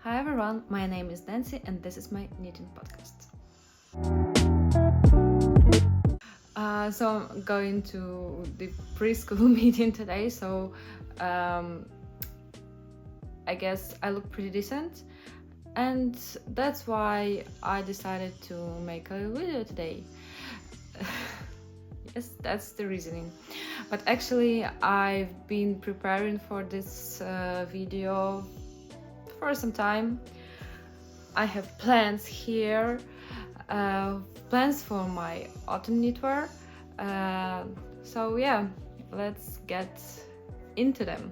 Hi everyone, my name is Nancy and this is my knitting podcast. So I'm going to the preschool meeting today, so I guess I look pretty decent, and that's why I decided to make a video today. Yes, that's the reasoning. But actually I've been preparing for this video for some time. I have plans here, plans for my autumn knitwear. So yeah, let's get into them.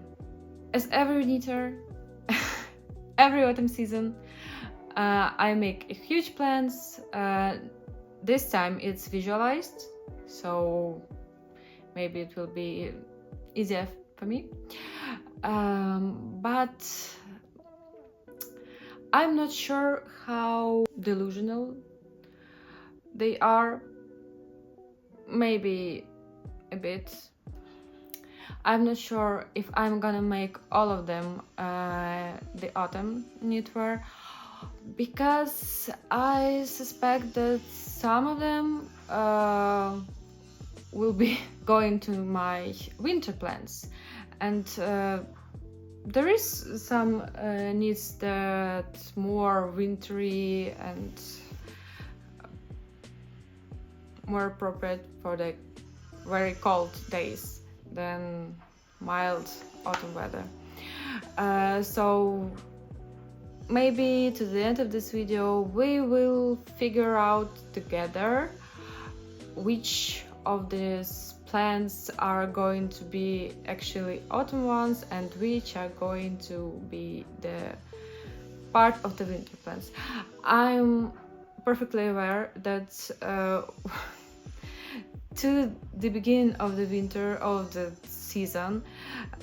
As every knitter, every autumn season, I make huge plans. This time it's visualized, so maybe it will be easier for me. But I'm not sure how delusional they are. Maybe a bit. I'm not sure if I'm gonna make all of them the autumn knitwear, because I suspect that some of them will be going to my winter plans, and there is some knits that more wintry and more appropriate for the very cold days than mild autumn weather. So maybe to the end of this video we will figure out together which of these plans are going to be actually autumn ones and which are going to be the part of the winter plans. I'm perfectly aware that to the beginning of the winter of the season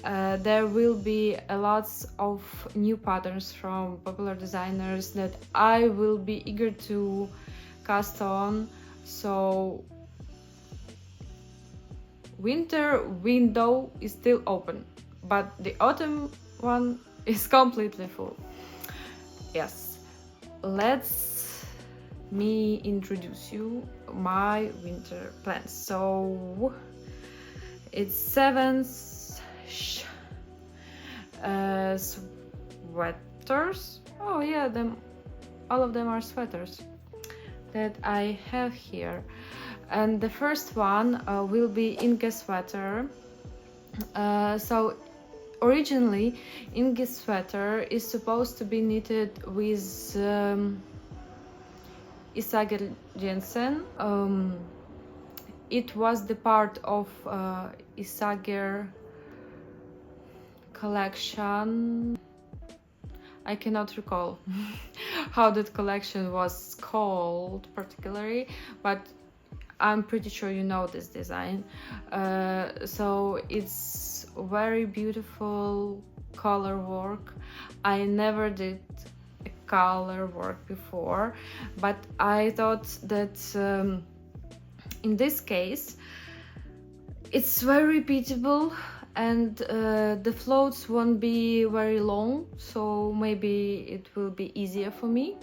there will be a lot of new patterns from popular designers that I will be eager to cast on. So winter window is still open, but the autumn one is completely full. Yes, let's me introduce you my winter plans. So it's 7 sweaters. Oh yeah, all of them are sweaters that I have here. And the first one will be Inge Sweater. So originally Inge Sweater is supposed to be knitted with Isager Jensen. It was the part of Isager collection. I cannot recall how that collection was called particularly, but I'm pretty sure you know this design. So it's very beautiful color work. I never did a color work before, but I thought that in this case it's very repeatable, and the floats won't be very long, so maybe it will be easier for me.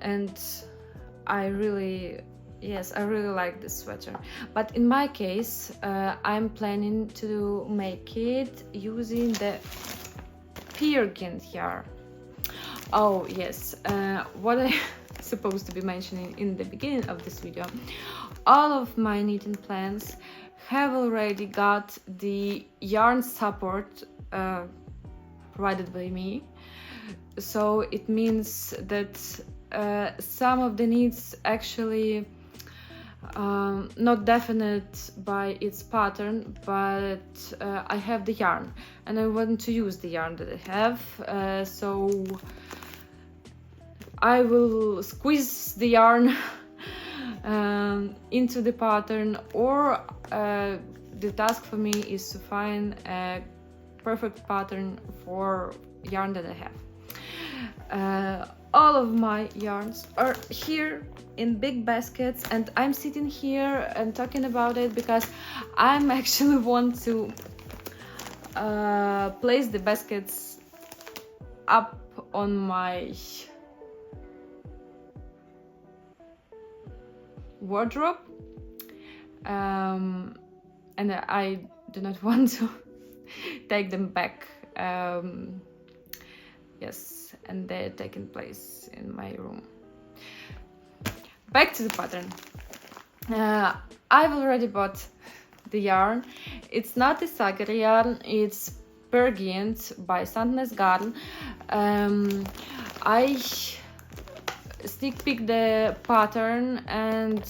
And I really like this sweater. But in my case I'm planning to make it using the Peergynt yarn. Oh yes, what I supposed to be mentioning in the beginning of this video, all of my knitting plans have already got the yarn support provided by me. So it means that some of the knits actually not definite by its pattern, but I have the yarn and I want to use the yarn that I have, so I will squeeze the yarn into the pattern, or the task for me is to find a perfect pattern for yarn that I have. All of my yarns are here in big baskets, and I'm sitting here and talking about it because I'm actually want to place the baskets up on my wardrobe, and I do not want to take them back. Yes, and they're taking place in my room. Back to the pattern. I've already bought the yarn. It's not the Sagar yarn, it's Bergient by Sandnes Garden. I sneak peek the pattern, and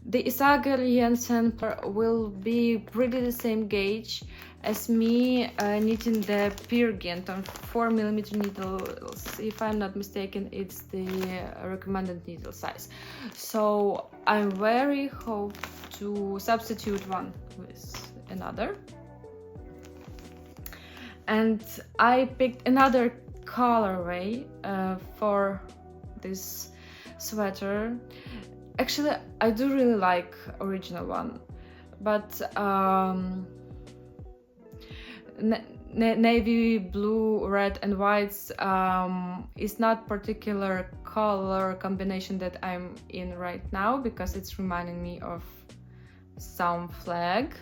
the Isager Jensen will be pretty the same gauge as me knitting the Bergient on 4mm needles. If I'm not mistaken, it's the recommended needle size. So I'm very hope to substitute one with another. And I picked another colorway for this sweater. Actually, I do really like original one, but navy blue, red and whites is not particular color combination that I'm in right now, because it's reminding me of some flag.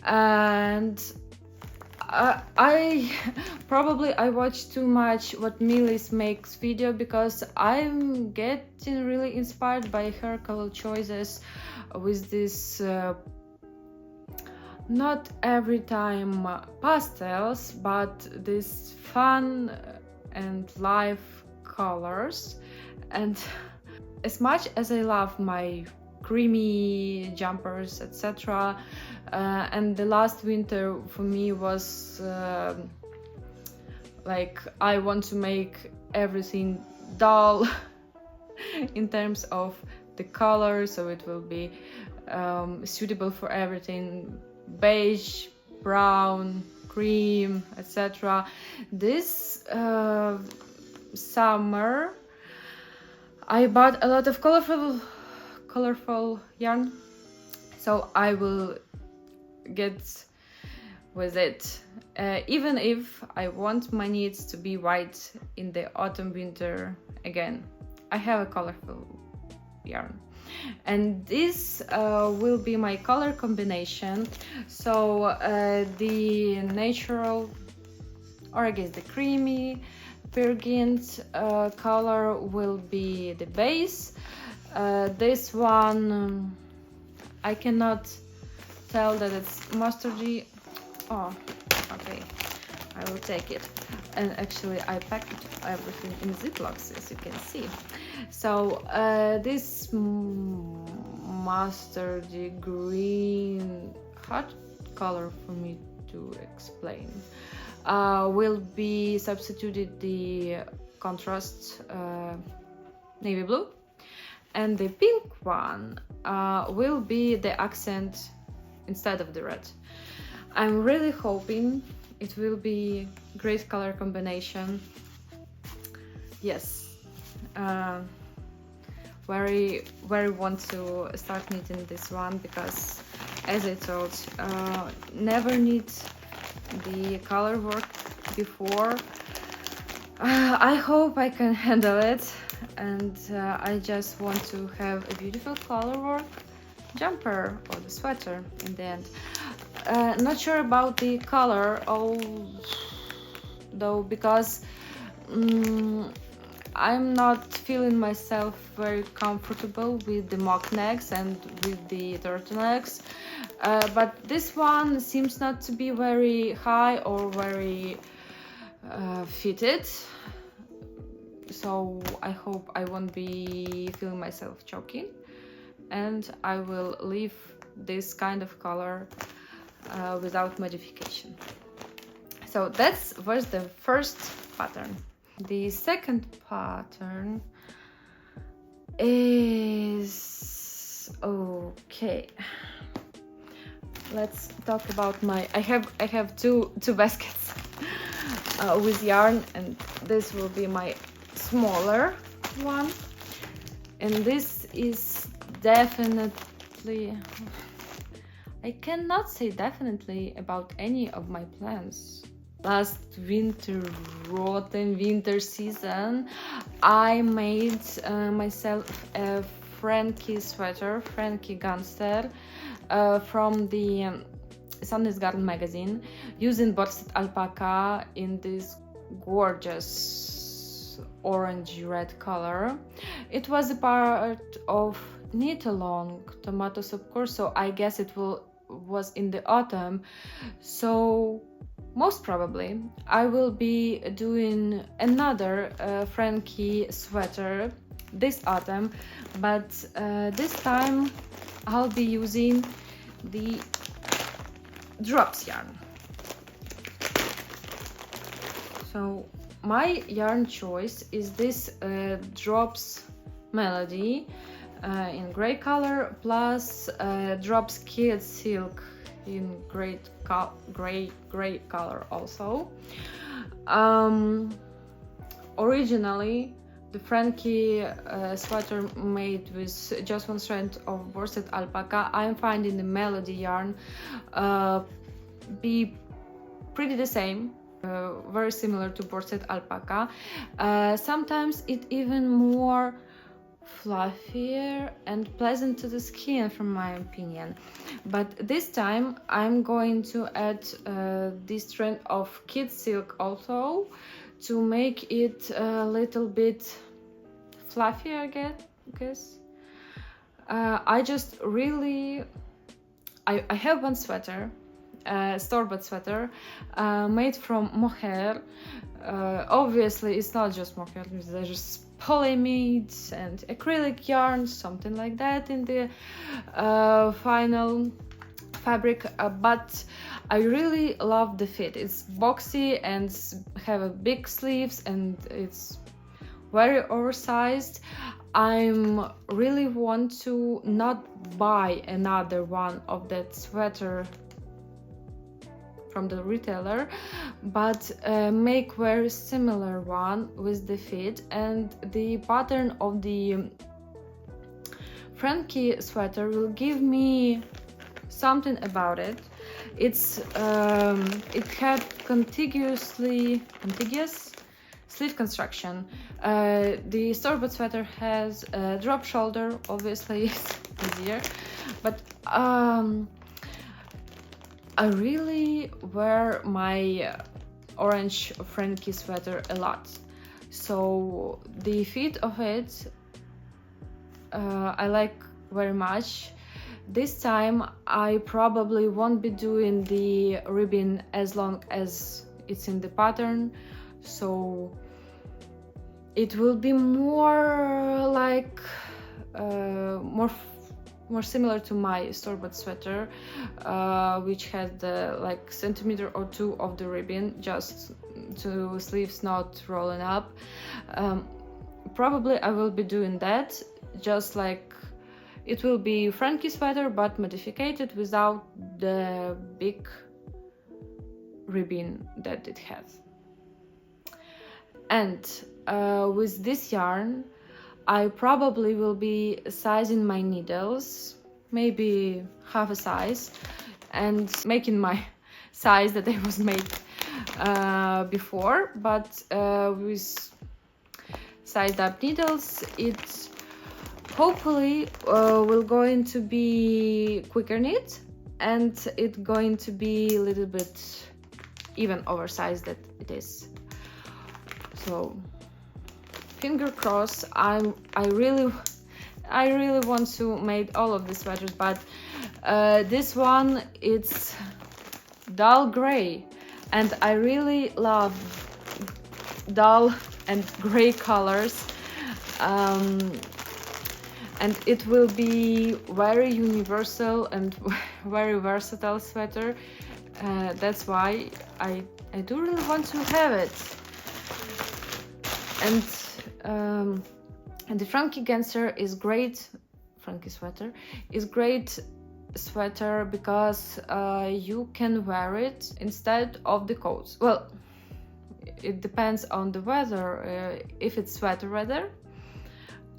And I watched too much what Millis makes video, because I'm getting really inspired by her color choices with this not every time pastels, but this fun and live colors. And as much as I love my creamy jumpers, etc., and the last winter for me was like I want to make everything dull in terms of the color, so it will be suitable for everything: beige, brown, cream, etc. This summer I bought a lot of colorful yarn, so I will get with it, even if I want my knits to be white in the autumn winter. Again, I have a colorful yarn, and this will be my color combination. So the natural, or I guess the creamy Bergient color will be the base. This one I cannot tell that it's mustardy. Oh, okay, I will take it. And actually I packed everything in Ziplocs, as you can see. So this mustardy green, hard color for me to explain, will be substituted the contrast navy blue, and the pink one will be the accent instead of the red. I'm really hoping it will be great color combination. Yes, very want to start knitting this one, because as I told, never knit the color work before. I hope I can handle it, and I just want to have a beautiful color work jumper or the sweater in the end. Not sure about the color though, because I'm not feeling myself very comfortable with the mock necks and with the turtlenecks, but this one seems not to be very high or very fitted, so I hope I won't be feeling myself choking, and I will leave this kind of color without modification. So that was the first pattern. The second pattern is okay. Let's talk about my. I have two baskets with yarn, and this will be my smaller one, and this is definitely. I cannot say definitely about any of my plans last winter, autumn, winter season, I made myself a Franky sweater, Franky Gunster, from the Sunny's Garden magazine, using worsted alpaca in this gorgeous orange red color. It was a part of knit along tomatoes, of course, so I guess it was in the autumn. So most probably I will be doing another Franky sweater this autumn, but this time I'll be using the drops yarn. So my yarn choice is this drops melody in gray color, plus drops kid silk in gray color also. Originally the Franky sweater made with just one strand of worsted alpaca. I'm finding the melody yarn be pretty the same, very similar to worsted alpaca. Sometimes it even more fluffier and pleasant to the skin, from my opinion. But this time I'm going to add this strand of kid silk also, to make it a little bit fluffier, I guess. I just really I have one sweater, store-bought sweater, made from mohair. Obviously it's not just mohair, there's polyamides and acrylic yarn, something like that in the final fabric, but I really love the fit. It's boxy and have a big sleeves and it's very oversized. I'm really want to not buy another one of that sweater from the retailer, but make very similar one with the fit, and the pattern of the Franky sweater will give me something about it. It's it had contiguous sleeve construction. The store-bought sweater has a drop shoulder, obviously it's easier, but I really wear my orange Franky sweater a lot, so the fit of it I like very much. This time I probably won't be doing the ribbon as long as it's in the pattern, so it will be more like more similar to my store-bought sweater, which had like centimeter or two of the ribbon, just to sleeves not rolling up. Probably I will be doing that, just like it will be Franky sweater but modified without the big ribbon that it has. And with this yarn I probably will be sizing my needles, maybe half a size, and making my size that I was made before, but with sized up needles it hopefully will going to be quicker knit, and it's going to be a little bit even oversized that it is. So finger crossed. I really want to make all of the sweaters, but this one it's dull gray, and I really love dull and gray colors, and it will be very universal and very versatile sweater. That's why I do really want to have it. And the Franky Genser is great. Franky sweater is great sweater because you can wear it instead of the coats. Well, it depends on the weather. If it's sweater weather,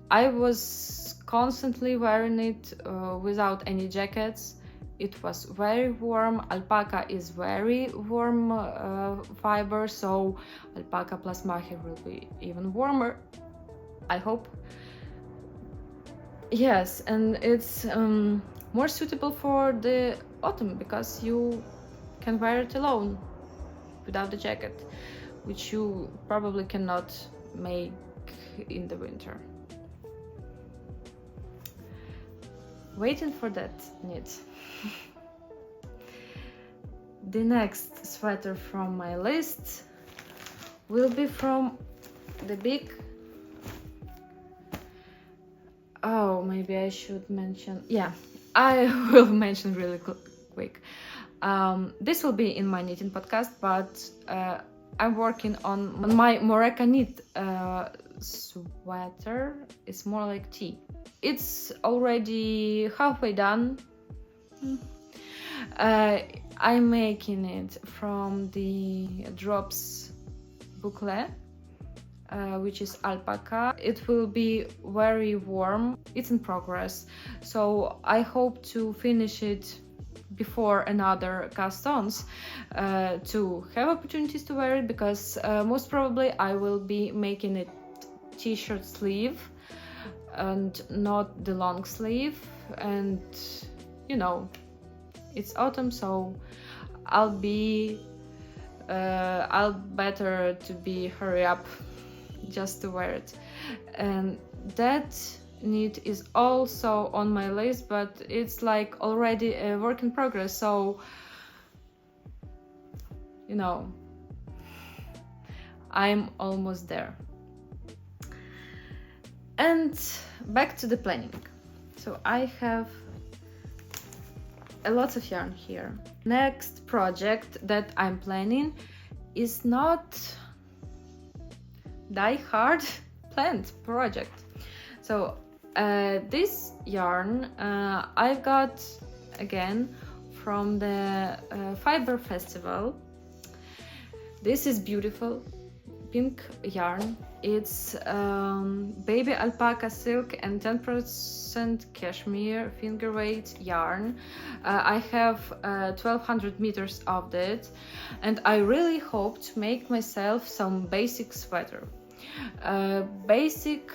I was constantly wearing it without any jackets, it was very warm. Alpaca is very warm fiber, so alpaca plus mohair will be even warmer, I hope. Yes, and it's more suitable for the autumn because you can wear it alone without the jacket, which you probably cannot make in the winter. Waiting for that knit. The next sweater from my list will be from the big... Oh, maybe I should mention... Yeah, I will mention really quick. This will be in my knitting podcast, but I'm working on my Moreka knit sweater. It's more like tee. It's already halfway done. I'm making it from the Drops booklet, which is alpaca. It will be very warm. It's in progress, so I hope to finish it before another cast-ons to have opportunities to wear it, because most probably I will be making it t-shirt sleeve and not the long sleeve, and you know, it's autumn, so I'll better to be hurry up just to wear it. And that knit is also on my list, but it's like already a work in progress, so you know, I'm almost there. And back to the planning. So I have a lot of yarn here. Next project that I'm planning is not die-hard planned project. So this yarn I've got again from the Fiber Festival. This is beautiful pink yarn. It's baby alpaca silk and 10% cashmere finger weight yarn. I have 1200 meters of it, and I really hope to make myself some basic sweater. Basic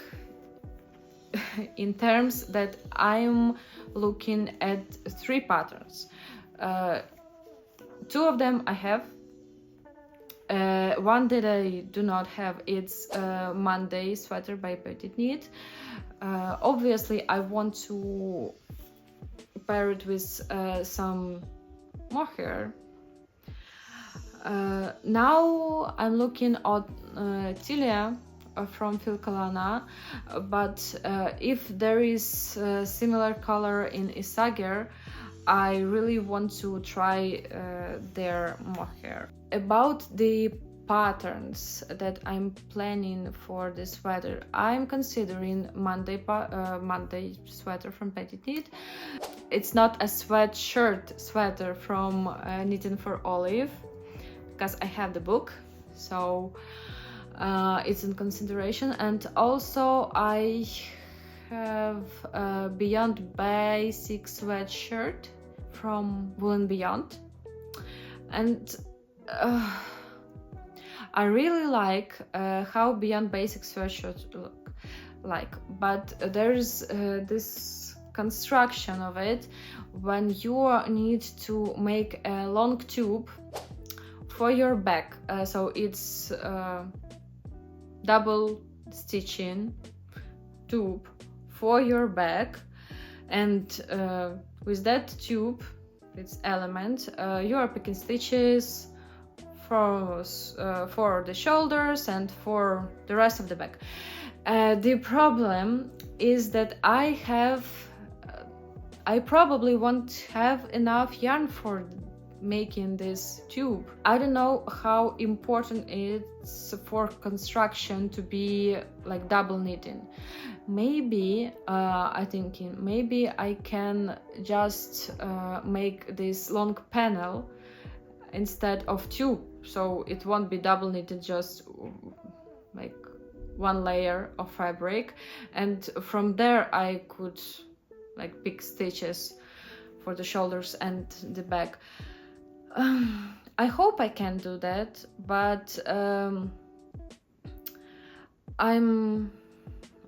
in terms that I'm looking at 3 patterns. 2 of them I have. One that I do not have, it's Monday sweater by Petit Knit. Obviously I want to pair it with some mohair. Now I'm looking at Tilia from Filkalana, but if there is a similar color in Isager, I really want to try their mohair. About the patterns that I'm planning for this sweater, I'm considering Monday sweater from Petit Knit. It's not a sweatshirt sweater from Knitting for Olive, because I have the book, so it's in consideration. And also I have a Beyond Basic sweatshirt from Wool & Beyond, and I really like how Beyond Basic sweatshirts look like, but there's this construction of it when you need to make a long tube for your back, so it's double stitching tube for your back, and with that tube, its element, you are picking stitches for the shoulders and for the rest of the back. The problem is that I probably won't have enough yarn for making this tube. I don't know how important it's for construction to be like double knitting. Maybe I'm thinking maybe I can just make this long panel instead of tube, so it won't be double knitted, just like one layer of fabric, and from there I could like pick stitches for the shoulders and the back. I hope I can do that, but I'm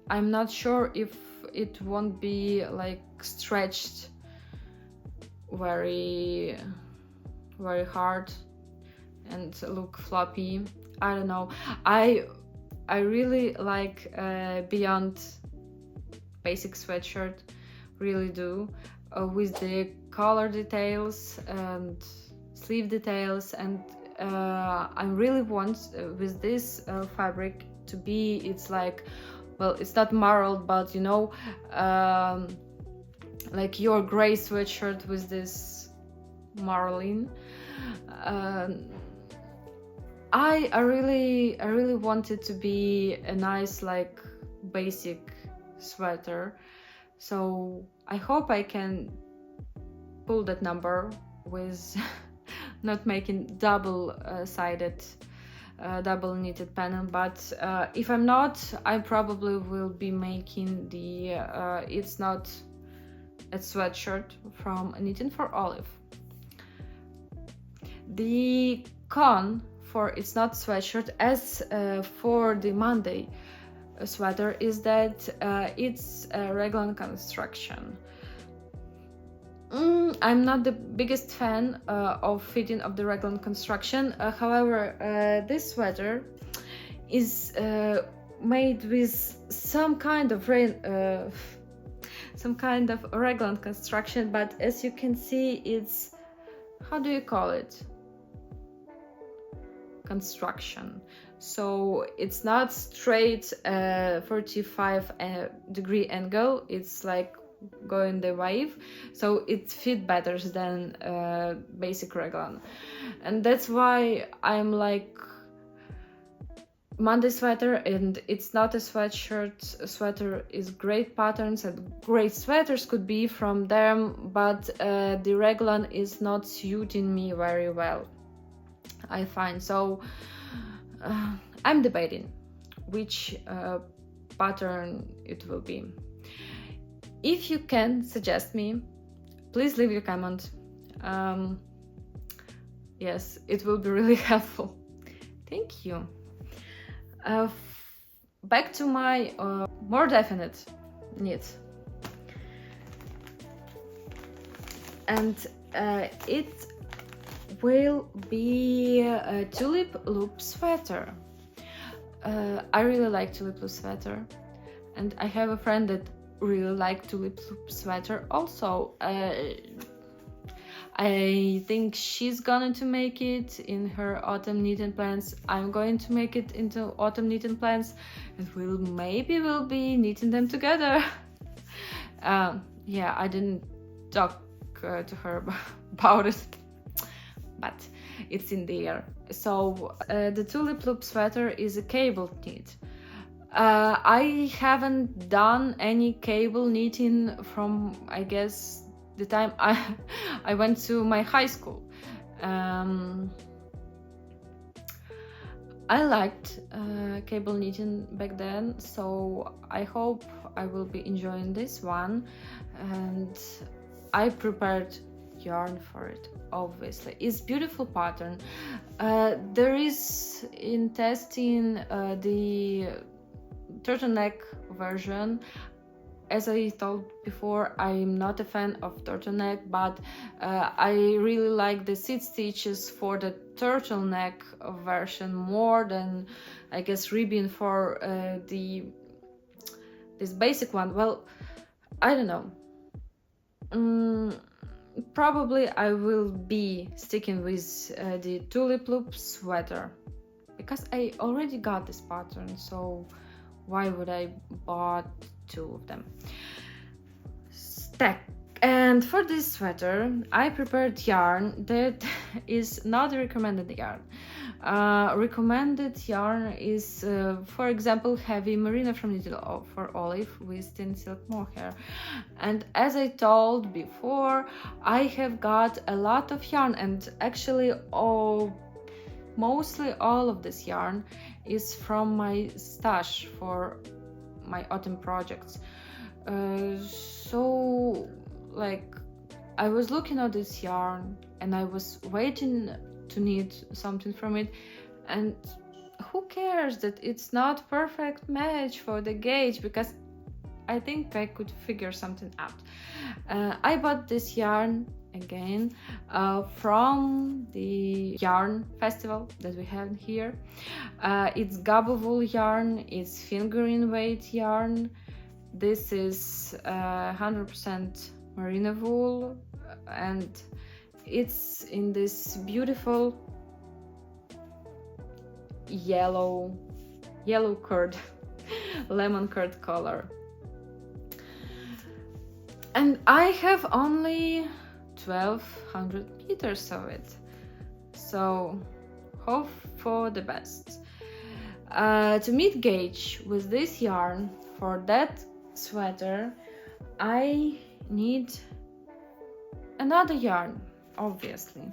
not sure if it won't be like stretched very hard and look floppy. I don't know. I really like beyond basic sweatshirt, really do, with the collar details and sleeve details, and I really want with this fabric to be, it's like, well, it's not marled, but you know, like your gray sweatshirt with this marline. I really want it to be a nice like basic sweater, so I hope I can pull that number with not making double sided double knitted panel, but if I'm not, I probably will be making the it's not a sweatshirt from Knitting for Olive. The con for it's not sweatshirt as for the Monday sweater is that it's a raglan construction. I'm not the biggest fan of fitting of the raglan construction. However, this sweater is made with some kind of raglan construction, but as you can see, it's, how do you call it? Construction. So it's not straight 45-degree angle, it's like going the wave, so it fit better than basic raglan, and that's why I'm like Monday sweater, and it's not a sweatshirt. Sweater is great patterns and great sweaters could be from them, but the raglan is not suiting me very well, I find. So I'm debating which pattern it will be. If you can suggest me, please leave your comment. Yes, it will be really helpful. Thank you. Back to my more definite knit. And it will be a Tulip loop sweater. I really like Tulip loop sweater, and I have a friend that really like Tulip loop sweater also. I think she's going to make it in her autumn knitting plans. I'm going to make it into autumn knitting plans, and we'll be knitting them together. Yeah, I didn't talk to her about it, but it's in the air. So the Tulip loop sweater is a cable knit. I haven't done any cable knitting from, I guess, the time I went to my high school. I liked cable knitting back then, so I hope I will be enjoying this one, and I prepared yarn for it. Obviously, it's beautiful pattern. There is in testing the turtleneck version. As I told before, I'm not a fan of turtleneck, but I really like the seat stitches for the turtleneck version more than, I guess, ribbon for this basic one. Well, I don't know. Probably I will be sticking with the Tulip loop sweater, because I already got this pattern, so why would I bought two of them? Stack. And for this sweater I prepared yarn that is not recommended yarn. Recommended yarn is for example heavy merino from Knitting for Olive with thin silk mohair, and as I told before, I have got a lot of yarn, and actually mostly all of this yarn is from my stash for my autumn projects. So like I was looking at this yarn and I was waiting to need something from it, and who cares that it's not perfect match for the gauge, because I think I could figure something out. I bought this yarn again from the yarn festival that we have here. It's Gabo wool yarn, it's fingering weight yarn. This is 100% merino wool, and it's in this beautiful yellow curd, lemon curd color. And I have only 1200 meters of it, so hope for the best. To meet gauge with this yarn for that sweater, I need another yarn, obviously.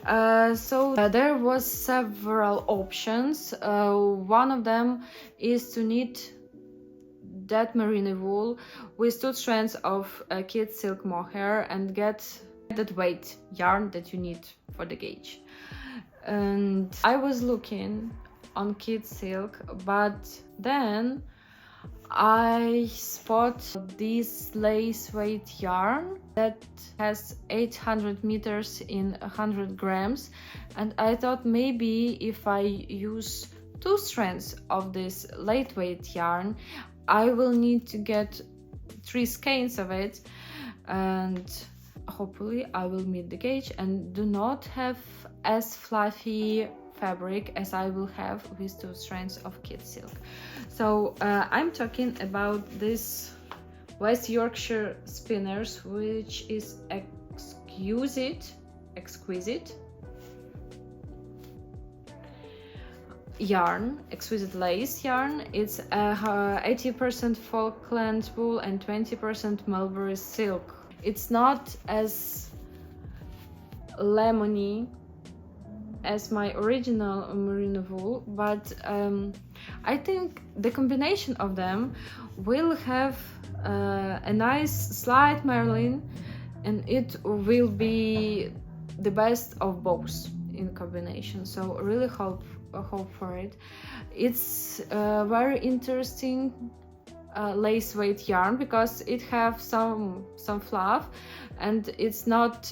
So there was several options. One of them is to knit that merino wool with 2 strands of kid silk mohair and get that weight yarn that you need for the gauge. And I was looking on kid silk, but then I spot this lace weight yarn that has 800 meters in 100 grams, and I thought maybe if I use 2 strands of this lightweight yarn, I will need to get 3 skeins of it, and hopefully I will meet the gauge and do not have as fluffy fabric as I will have with 2 strands of kid silk. So I'm talking about this West Yorkshire spinners, which is exquisite yarn, exquisite lace yarn. It's 80% Falkland wool and 20% Mulberry silk. It's not as lemony as my original merino wool, but I think the combination of them will have a nice slight merlin, and it will be the best of both in combination. So really hope for it. It's very interesting lace weight yarn because it have some fluff and it's not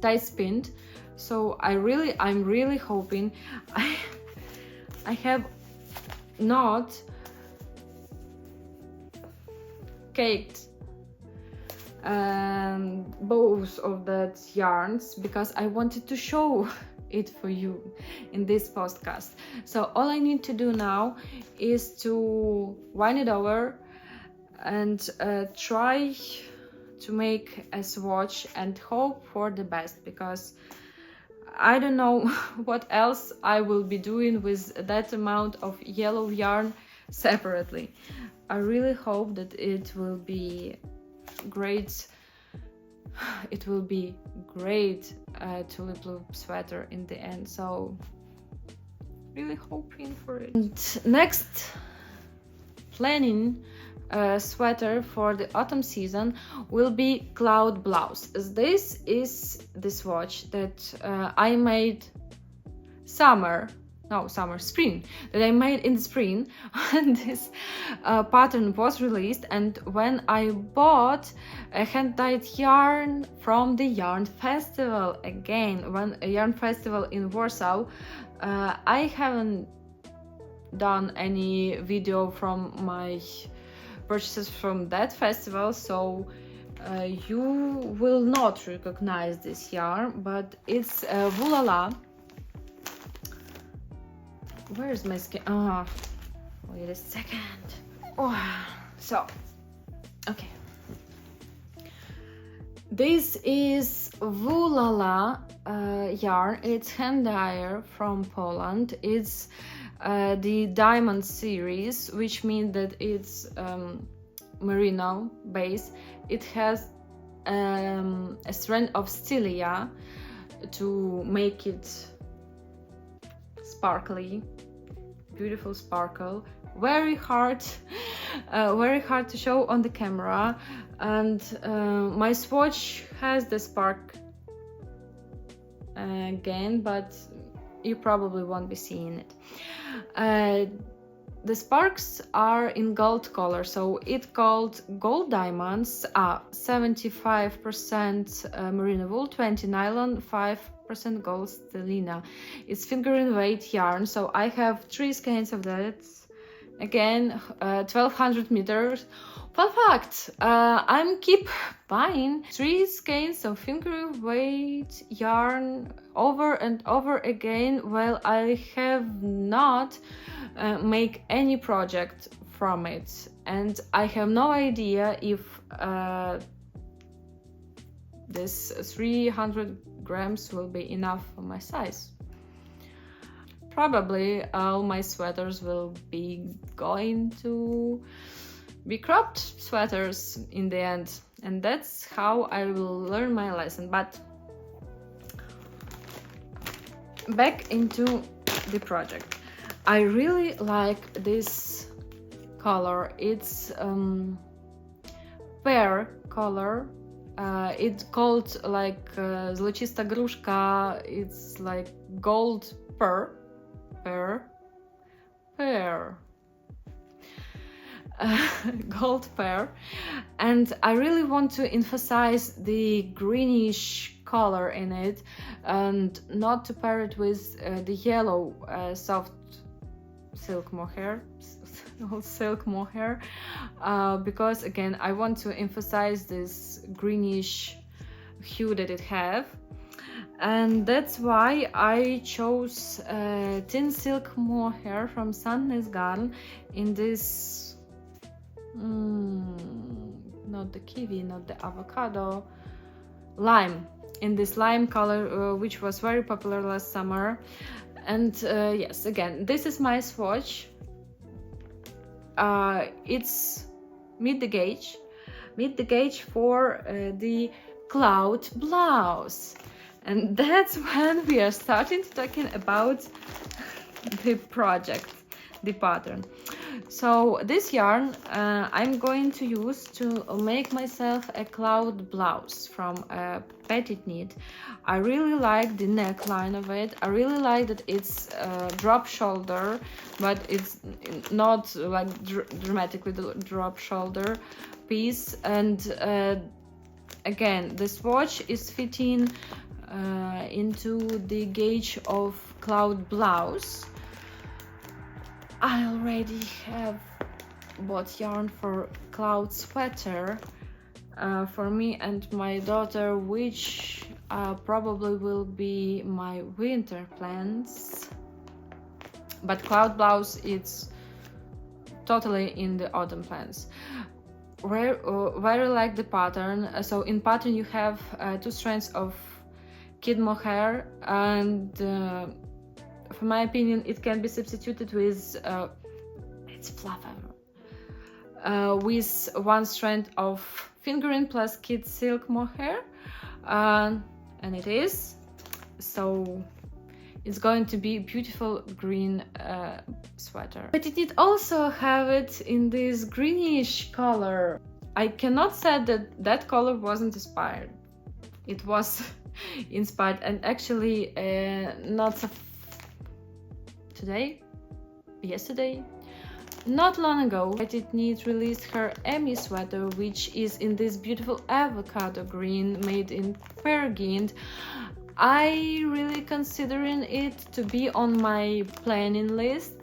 tight spinned. So I'm really hoping I have not caked both of that yarns, because I wanted to show it for you in this podcast. So all I need to do now is to wind it over and try to make a swatch and hope for the best, because I don't know what else I will be doing with that amount of yellow yarn separately. I really hope that it will be great. It will be great Tulip blue sweater in the end. So really hoping for it. And next planning sweater for the autumn season will be Cloud Blouse. This is the swatch that I made spring, that I made in the spring when this pattern was released, and when I bought a hand-dyed yarn from the yarn festival again, when a yarn festival in Warsaw. I haven't done any video from my purchases from that festival, so you will not recognize this yarn, but it's Woolala. Where is my skin? Wait a second. Okay. This is Woolala yarn. It's hand dyer from Poland. It's the diamond series, which means that it's merino base. It has a strand of Stylia to make it sparkly, beautiful sparkle. Very hard to show on the camera, and my swatch has the spark again, but you probably won't be seeing it. The sparks are in gold color, so it's called gold diamonds. 75% merino wool, 20 nylon, 5% gold stellina. It's fingering weight yarn, so I have 3 skeins of that. Again, 1200 meters. Fun fact, I'm keep buying 3 skeins of finger weight yarn over and over again, while I have not make any project from it, and I have no idea if this 300 grams will be enough for my size. Probably all my sweaters will be going to be cropped sweaters in the end, and that's how I will learn my lesson. But back into the project. I really like this color. It's pear color. It's called like złocista gruszka. It's like gold pear. Gold pear, and I really want to emphasize the greenish color in it, and not to pair it with the yellow soft silk mohair, because again I want to emphasize this greenish hue that it have, and that's why I chose thin silk mohair from Sandnes Garden in this not the kiwi, not the avocado, lime, in this lime color, which was very popular last summer. And yes, again, this is my swatch. It's mid the gauge for the cloud blouse, and that's when we are starting to talking about the project, the pattern. So this yarn I'm going to use to make myself a cloud blouse from a petite knit. I really like the neckline of it. I really like that it's drop shoulder, but it's not like dramatically drop shoulder piece. And again, the swatch is fitting into the gauge of cloud blouse. I already have bought yarn for cloud sweater for me and my daughter, which probably will be my winter plans. But cloud blouse, it's totally in the autumn plans. Very like the pattern. So in pattern you have 2 strands of kid mohair, and for my opinion, it can be substituted with it's fluff with 1 strand of fingering plus kid silk mohair, and it is. So it's going to be beautiful green sweater. But it did also have it in this greenish color. I cannot say that that color wasn't inspired. It was inspired, and actually not so yesterday, not long ago, Petite Knit released her Emmy sweater, which is in this beautiful avocado green made in Pear Gynt. I really considering it to be on my planning list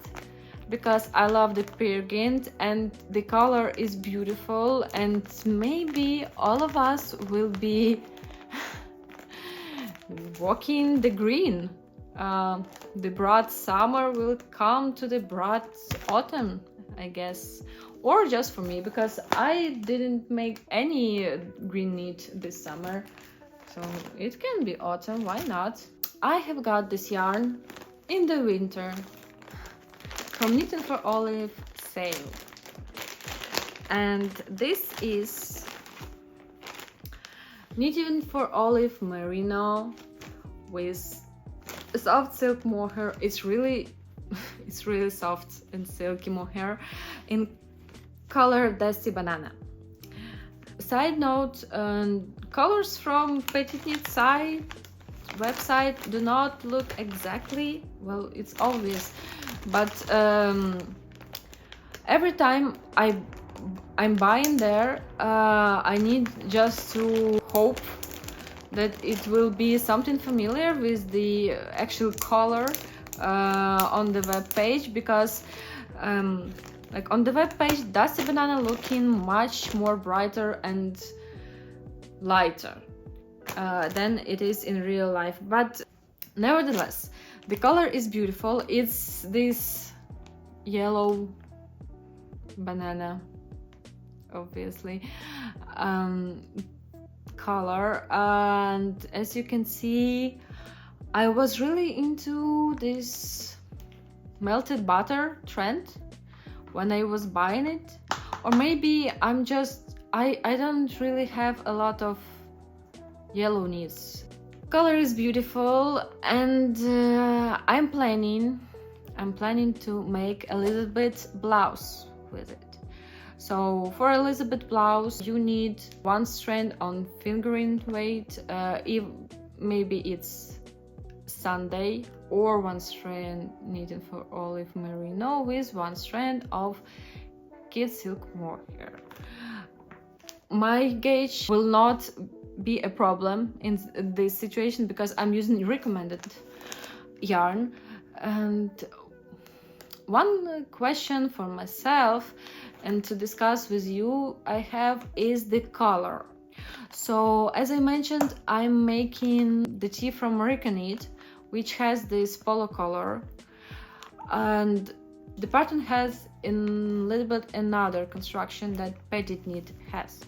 because I love the Pear Gynt and the color is beautiful, and maybe all of us will be walking the green. The broad summer will come to the broad autumn, I guess, or just for me, because I didn't make any green knit this summer, so it can be autumn, why not? I have got this yarn in the winter from Knitting for Olive sale, and this is Knitting for Olive merino with soft silk mohair. It's It's really soft and silky mohair in color Dusty Banana. Side note, colors from Petit Knit website do not look exactly, well, it's obvious, but every time I'm buying there, I need just to hope that it will be something familiar with the actual color on the web page, because like on the web page, Dusty Banana looking much more brighter and lighter than it is in real life. But nevertheless, the color is beautiful. It's this yellow banana, obviously, color, and as you can see, I was really into this melted butter trend when I was buying it, or maybe I'm just I don't really have a lot of yellow knits. Color is beautiful, and I'm planning to make Elisabeth Blouse with it. So for Elisabeth Blouse, you need 1 strand on fingering weight, if maybe it's Sunday, or 1 strand knitted for olive merino with 1 strand of kid silk mohair. My gauge will not be a problem in this situation because I'm using recommended yarn. And one question for myself and to discuss with you I have is the color. So as I mentioned, I'm making the tee from Franky Knit, which has this polo color, and the pattern has a little bit another construction that Petit Knit has.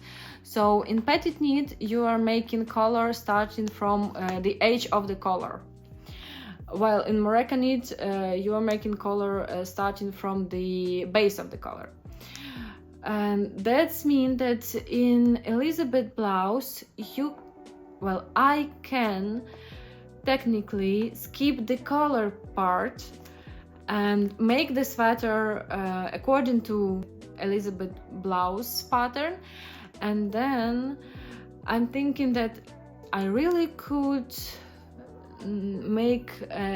So in Petit Knit you are making color starting from the edge of the collar, while in Franky Knit you are making color starting from the base of the collar. And that's mean that in Elisabeth Blouse I can technically skip the collar part and make the sweater according to Elisabeth Blouse pattern, and then I'm thinking that I really could make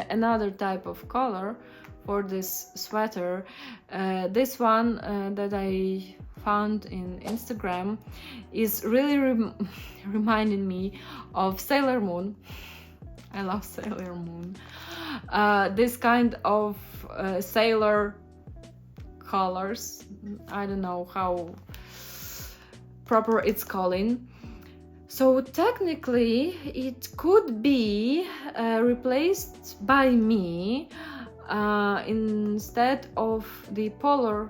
another type of color for this sweater. This one that I found in Instagram is really reminding me of Sailor Moon. I love Sailor Moon. This kind of sailor colors, I don't know how proper it's calling. So technically it could be replaced by me instead of the polar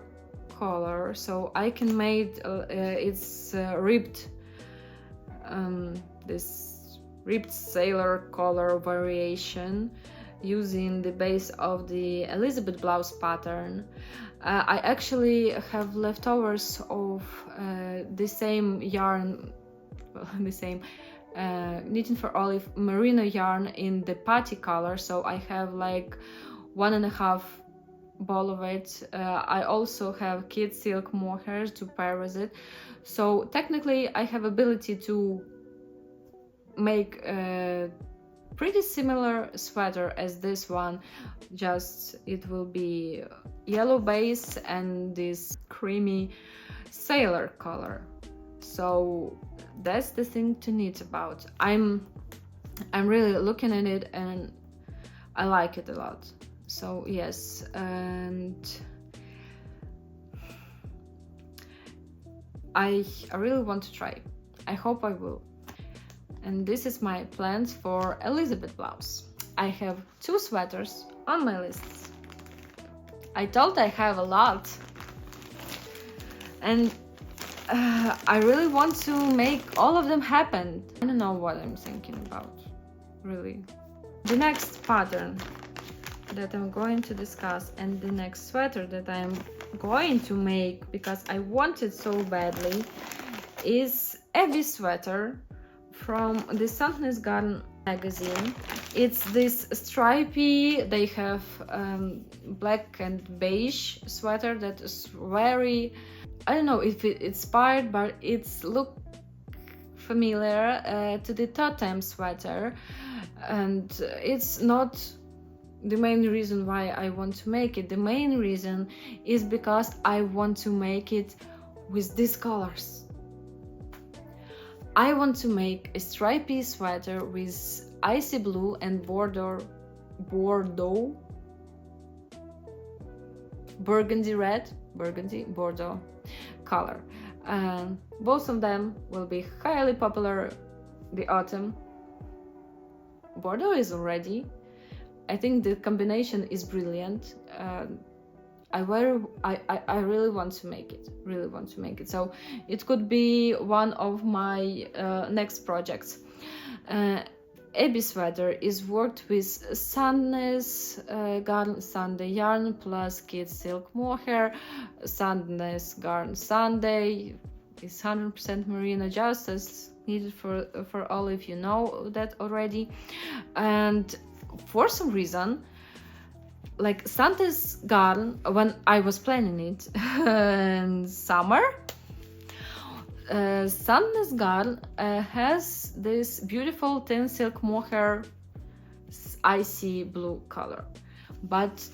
color, so I can make its ribbed this ribbed sailor color variation using the base of the Elisabeth Blouse pattern. I actually have leftovers of the same yarn, the same knitting for olive merino yarn in the patty color, so I have like 1.5 ball of it. I also have kid silk mohair to pair with it, so technically I have ability to make a pretty similar sweater as this one, just it will be yellow base and this creamy sailor color. So that's the thing to knit about. I'm really looking at it and I like it a lot. So yes, and I really want to try. I hope I will. And this is my plans for Elisabeth Blouse. I have 2 sweaters on my list. I thought I have a lot, and I really want to make all of them happen. I don't know what I'm thinking about, really. The next pattern that I'm going to discuss and the next sweater that I'm going to make because I want it so badly is a sweater from the Softness Garden magazine. It's this stripy, they have black and beige sweater that is very, I don't know if it inspired, but it's look familiar to the totem sweater, and it's not the main reason why I want to make it. The main reason is because I want to make it with these colors. I want to make a stripy sweater with icy blue and bordeaux, burgundy red, bordeaux color. Both of them will be highly popular the autumn. Bordeaux is already. I think the combination is brilliant. I really want to make it. So it could be one of my next projects. Abby sweater is worked with Sandnes Garden Sunday yarn plus kids silk mohair. Sandnes Garden Sunday is 100% merino, just as needed for all of you know that already. And for some reason, like Santa's garden, when I was planning it in summer, Santa's garden has this beautiful thin silk mohair icy blue color, but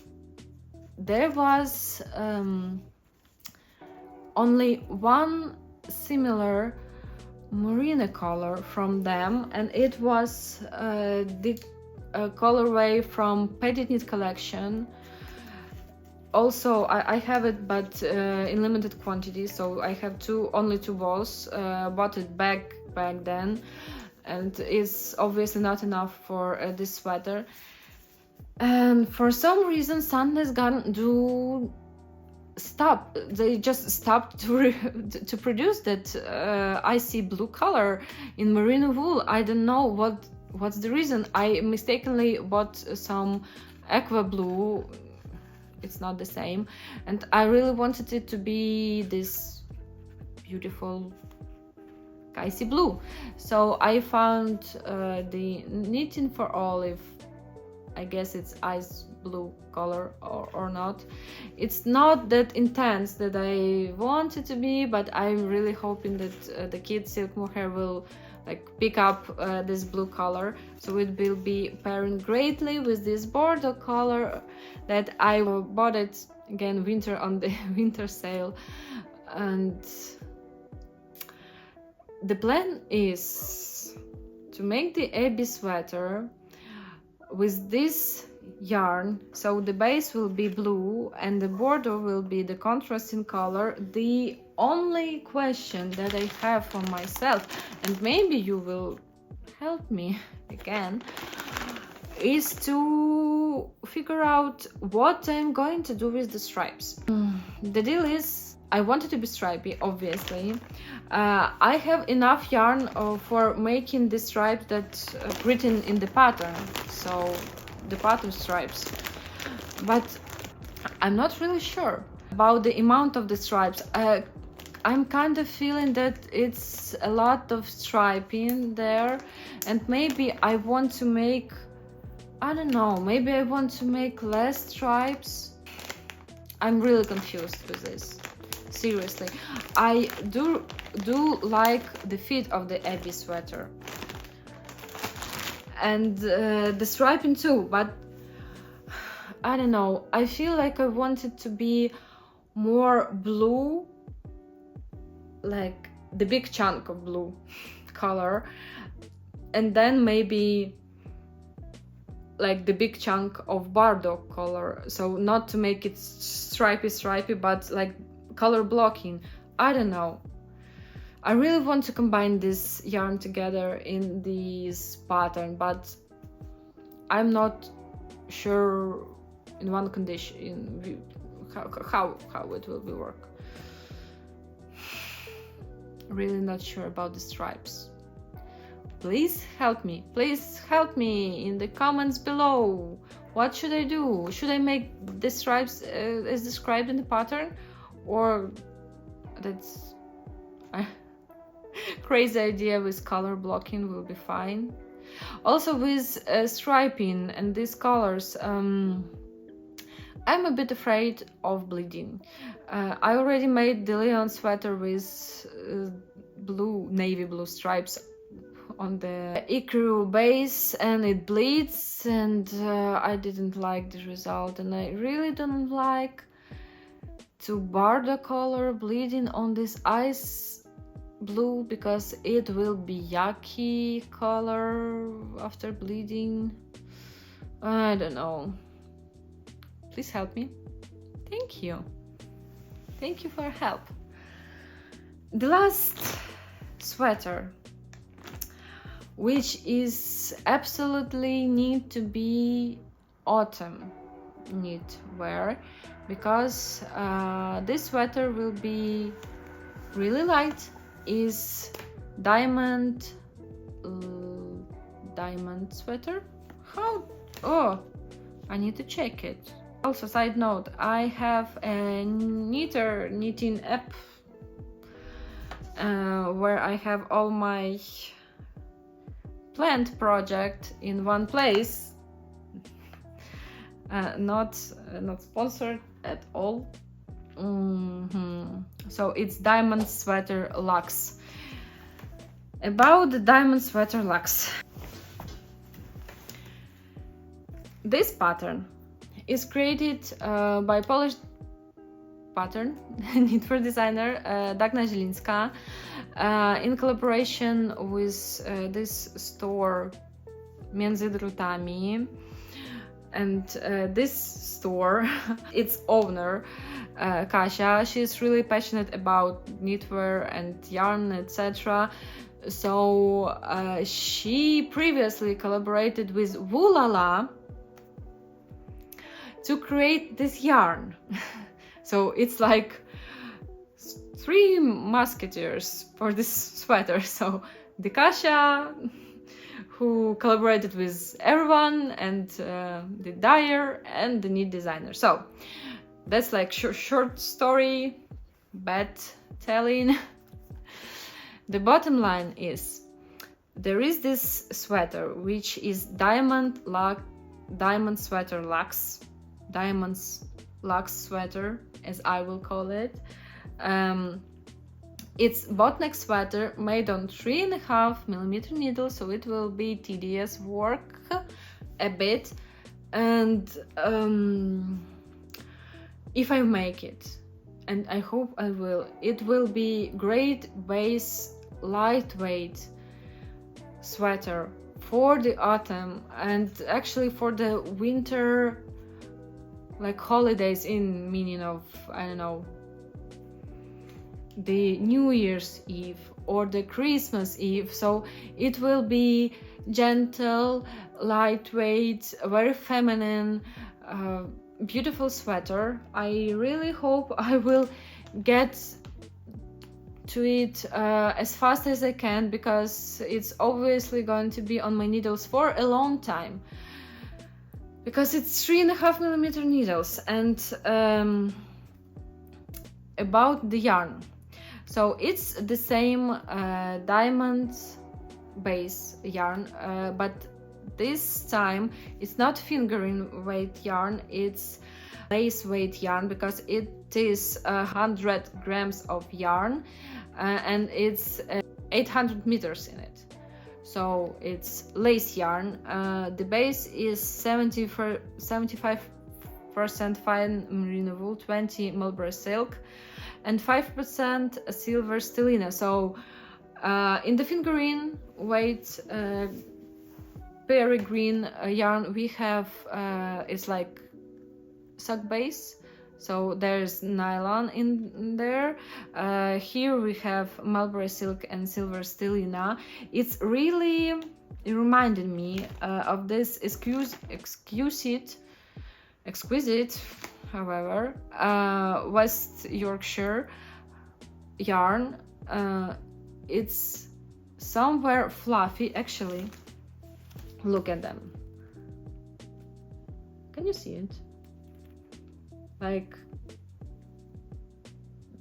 there was only one similar merino color from them, and it was the colorway from Petit Knit collection. Also, I have it, but in limited quantity, so I have only two balls. Bought it back then, and it's obviously not enough for this sweater. And for some reason, Sandnes Garden they just stopped to produce that icy blue color in merino wool. I don't know what's the reason. I mistakenly bought some aqua blue. It's not the same, and I really wanted it to be this beautiful icy blue. So I found the Knitting for Olive, I guess it's ice blue color or not. It's not that intense that I want it to be, but I'm really hoping that the kids silk mohair will like pick up this blue color, so it will be pairing greatly with this bordeaux color that I bought it again winter on the winter sale. And the plan is to make the Abby sweater with this yarn, so the base will be blue and the border will be the contrasting color. The only question that I have for myself, and maybe you will help me again, is to figure out what I'm going to do with the stripes. The deal is, I want it to be stripy, obviously. I have enough yarn for making the stripes that written in the pattern, so the pattern stripes, but I'm not really sure about the amount of the stripes. I'm kind of feeling that it's a lot of striping there, and maybe I want to make, I don't know, maybe I want to make less stripes. I'm really confused with this, seriously. I do like the fit of the Abby sweater and the striping too, but I don't know, I feel like I want it to be more blue, like the big chunk of blue color, and then maybe like the big chunk of bordeaux color, so not to make it stripy, but like color blocking. I don't know, I really want to combine this yarn together in this pattern, but I'm not sure in one condition how it will be work. Really not sure about the stripes. Please help me in the comments below. What should I do? Should I make the stripes as described in the pattern, or that's crazy idea with color blocking will be fine? Also with striping and these colors, I'm a bit afraid of bleeding. I already made the Leon sweater with navy blue stripes on the ecru base, and it bleeds, and I didn't like the result, and I really don't like to bar the color bleeding on this ice blue because it will be yucky color after bleeding. I don't know. Please help me. Thank you. Thank you for help. The last sweater, which is absolutely need to be autumn knitwear, because this sweater will be really light, is diamond sweater. How? Oh, I need to check it. Also, side note, I have a knitting app where I have all my planned project in one place. Not sponsored at all. So it's Diamond Sweater Lux. About the Diamond Sweater Lux, this pattern is created by Polish pattern knitwear designer Dagna Zielińska in collaboration with this store Między Drutami. And this store, its owner, Kasia, she's really passionate about knitwear and yarn, etc. So she previously collaborated with Woolala to create this yarn. So it's like 3 musketeers for this sweater. So the Kasia, who collaborated with everyone, and the dyer and the knit designer. So that's like short story, bad telling. The bottom line is there is this sweater which is Diamond Sweater Lux, Diamond's Lux sweater, as I will call it. It's botneck sweater made on 3.5mm needle, so it will be tedious work a bit. And if I make it, and I hope I will, it will be great base, lightweight sweater for the autumn and actually for the winter, like holidays, in meaning of, I don't know, the New Year's Eve or the Christmas Eve. So it will be gentle, lightweight, very feminine, beautiful sweater. I really hope I will get to it as fast as I can, because it's obviously going to be on my needles for a long time, because it's 3.5mm needles. And about the yarn, so it's the same diamond base yarn, but this time it's not fingering weight yarn, it's lace weight yarn, because it is 100 grams of yarn and it's 800 meters in it. So it's lace yarn. The base is 75% fine merino wool, 20 mulberry silk, and 5% silver stellina. So in the fingering weight peregrine yarn we have it's like sock base, so there's nylon in there. Here we have mulberry silk and silver stellina. It's really, it reminded me of this exquisite, however, West Yorkshire yarn. It's somewhere fluffy, actually. Look at them. Can you see it? Like,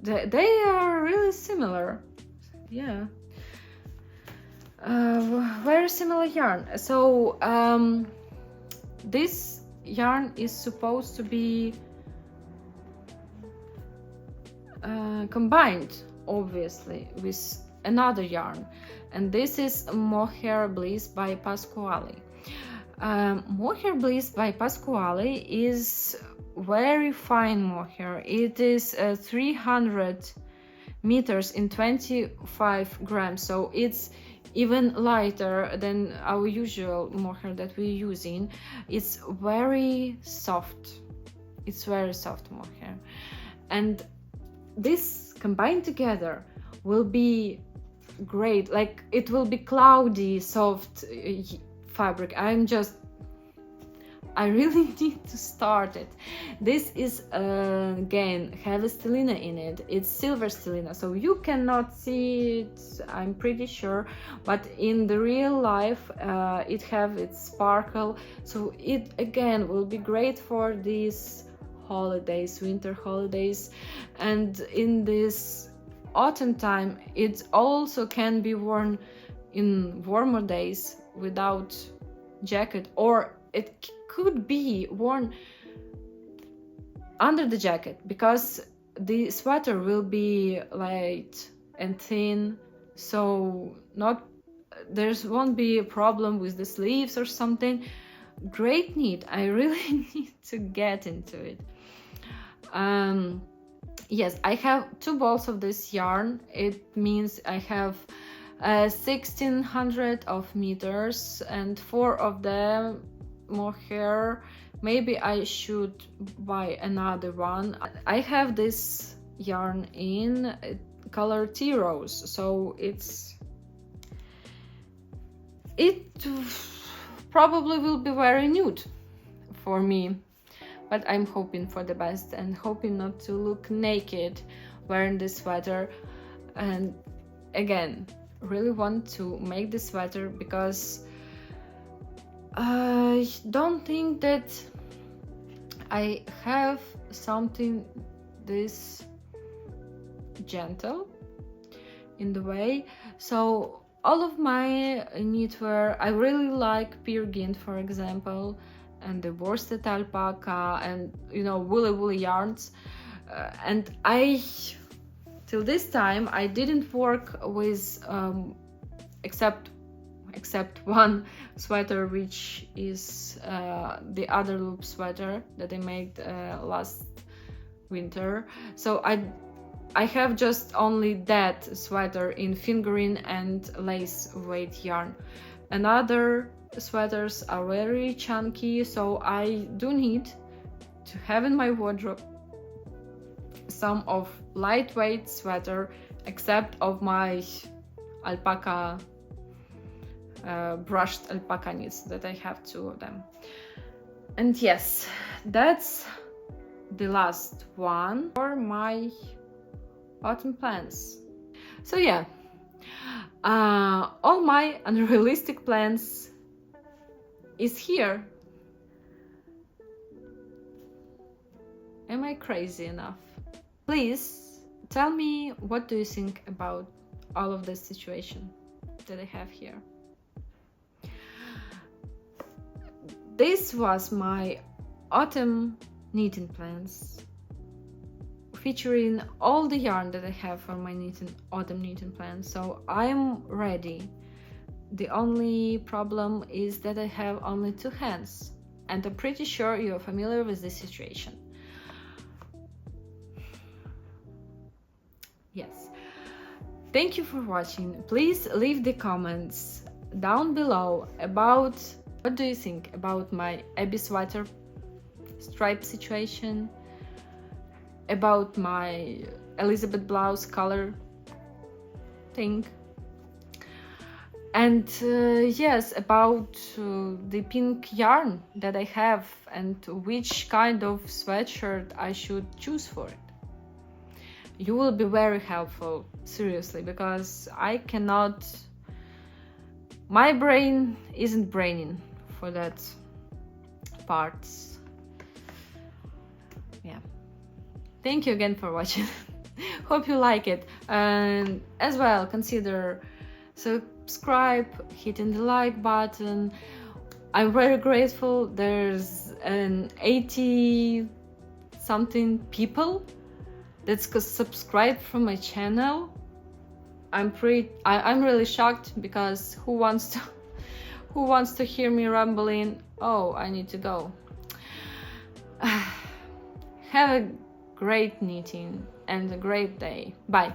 they are really similar. Yeah. Very similar yarn. So this yarn is supposed to be combined, obviously, with another yarn, and this is Mohair Bliss by Pasquale. Mohair Bliss by Pasquale is very fine mohair. It is 300 meters in 25 grams, so it's even lighter than our usual mohair that we're using. It's very soft. It's very soft mohair, and this combined together will be great. Like, it will be cloudy, soft fabric. I really need to start it. This is again heavy stellina in it. It's silver stellina, so you cannot see it, I'm pretty sure, but in the real life it have its sparkle, so it again will be great for these holidays, winter holidays, and in this autumn time it also can be worn in warmer days without jacket, or it could be worn under the jacket, because the sweater will be light and thin, so there won't be a problem with the sleeves or something. Great knit. I really need to get into it. Yes, I have 2 balls of this yarn. It means I have 1600 of meters and 4 of them mohair. Maybe I should buy another one. I have this yarn in color tea rose, so it probably will be very nude for me, but I'm hoping for the best and hoping not to look naked wearing this sweater. And again, really want to make this sweater because I don't think that I have something this gentle in the way. So all of my knitwear, I really like Peer Gynt, for example, and the worsted alpaca, and woolly yarns, and I till this time I didn't work with except one sweater, which is the other loop sweater that I made last winter. So I have just only that sweater in fingering and lace weight yarn. Another sweaters are very chunky, so I do need to have in my wardrobe some of lightweight sweater, except of my alpaca brushed alpaca knits that I have 2 of them. And yes, that's the last one for my autumn plans. So yeah, all my unrealistic plans is here. Am I crazy enough? Please tell me, what do you think about all of this situation that I have here? This was my autumn knitting plans, featuring all the yarn that I have for my autumn knitting plans. So I'm ready. The only problem is that I have only 2 hands, and I'm pretty sure you're familiar with this situation. Yes. Thank you for watching. Please leave the comments down below about what do you think about my Abby sweater stripe situation, about my Elisabeth Blouse color thing, and yes, about the pink yarn that I have and which kind of sweatshirt I should choose for it. You will be very helpful, seriously, because I cannot, my brain isn't braining for that parts. Yeah, thank you again for watching. Hope you like it, and as well consider subscribe, hitting the like button. I'm very grateful. There's an 80 something people that's subscribed from my channel. I'm really shocked, because who wants to hear me rambling? Oh, I need to go. Have a great knitting and a great day. Bye.